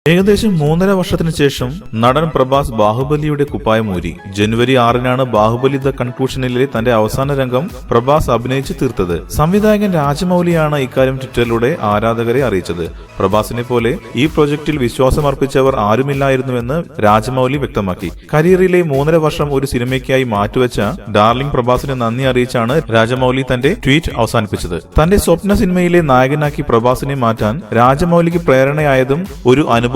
ഏകദേശം 3.5 വർഷത്തിന് ശേഷം നടൻ പ്രഭാസ് ബാഹുബലിയുടെ കുപ്പായമൂരി. ജനുവരി 6-നാണ് ബാഹുബലി ദ കൺക്ലൂഷനിലെ തന്റെ അവസാന രംഗം പ്രഭാസ് അഭിനയിച്ചു തീർത്തത്. സംവിധായകൻ രാജമൌലിയാണ് ഇക്കാര്യം ട്വിറ്ററിലൂടെ ആരാധകരെ അറിയിച്ചത്. പ്രഭാസിനെ പോലെ ഈ പ്രൊജക്ടിൽ വിശ്വാസമർപ്പിച്ചവർ ആരുമില്ലായിരുന്നുവെന്ന് രാജമൌലി വ്യക്തമാക്കി. കരിയറിലെ 3.5 വർഷം ഒരു സിനിമയ്ക്കായി മാറ്റിവെച്ച ഡാർലിംഗ് പ്രഭാസിന് നന്ദി അറിയിച്ചാണ് രാജമൌലി തന്റെ ട്വീറ്റ് അവസാനിപ്പിച്ചത്. തന്റെ സ്വപ്ന സിനിമയിലെ നായകനാക്കി പ്രഭാസിനെ മാറ്റാൻ രാജമൌലിക്ക് പ്രേരണയായതും ഒരു അനുഭവമാണ്.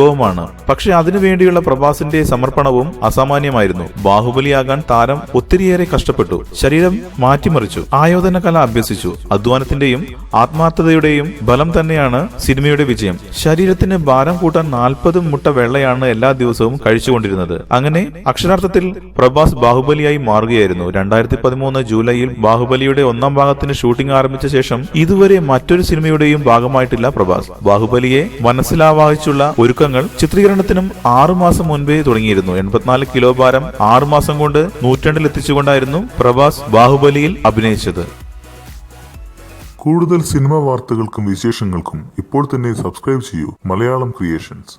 പക്ഷെ അതിനുവേണ്ടിയുള്ള പ്രഭാസിന്റെ സമർപ്പണവും അസാമാന്യമായിരുന്നു. ബാഹുബലിയാകാൻ താരം ഒത്തിരിയേറെ കഷ്ടപ്പെട്ടു, ശരീരം മാറ്റിമറിച്ചു, ആയോധന കല അഭ്യസിച്ചു. അധ്വാനത്തിന്റെയും ആത്മാർത്ഥതയുടെയും ബലം തന്നെയാണ് സിനിമയുടെ വിജയം. ശരീരത്തിന് ഭാരം കൂട്ടാൻ 40 മുട്ട വെള്ളയാണ് എല്ലാ ദിവസവും കഴിച്ചുകൊണ്ടിരുന്നത്. അങ്ങനെ അക്ഷരാർത്ഥത്തിൽ പ്രഭാസ് ബാഹുബലിയായി മാറുകയായിരുന്നു. 2013 ജൂലൈയിൽ ബാഹുബലിയുടെ 1ാം ഭാഗത്തിന് ഷൂട്ടിംഗ് ആരംഭിച്ച ശേഷം ഇതുവരെ മറ്റൊരു സിനിമയുടെയും ഭാഗമായിട്ടില്ല പ്രഭാസ്. ബാഹുബലിയെ മനസ്സിലാവാഹിച്ചുള്ള ഒരുക്കങ്ങൾ ചിത്രീകരണത്തിനും 6 മാസം മുൻപേ തുടങ്ങിയിരുന്നു. 84 കിലോ ഭാരം 6 മാസം കൊണ്ട് 102-ൽ എത്തിച്ചുകൊണ്ടായിരുന്നു പ്രഭാസ് ബാഹുബലിയിൽ അഭിനയിച്ചത്. കൂടുതൽ സിനിമാ വാർത്തകൾക്കും വിശേഷങ്ങൾക്കും ഇപ്പോൾ തന്നെ സബ്സ്ക്രൈബ് ചെയ്യൂ മലയാളം ക്രിയേഷൻസ്.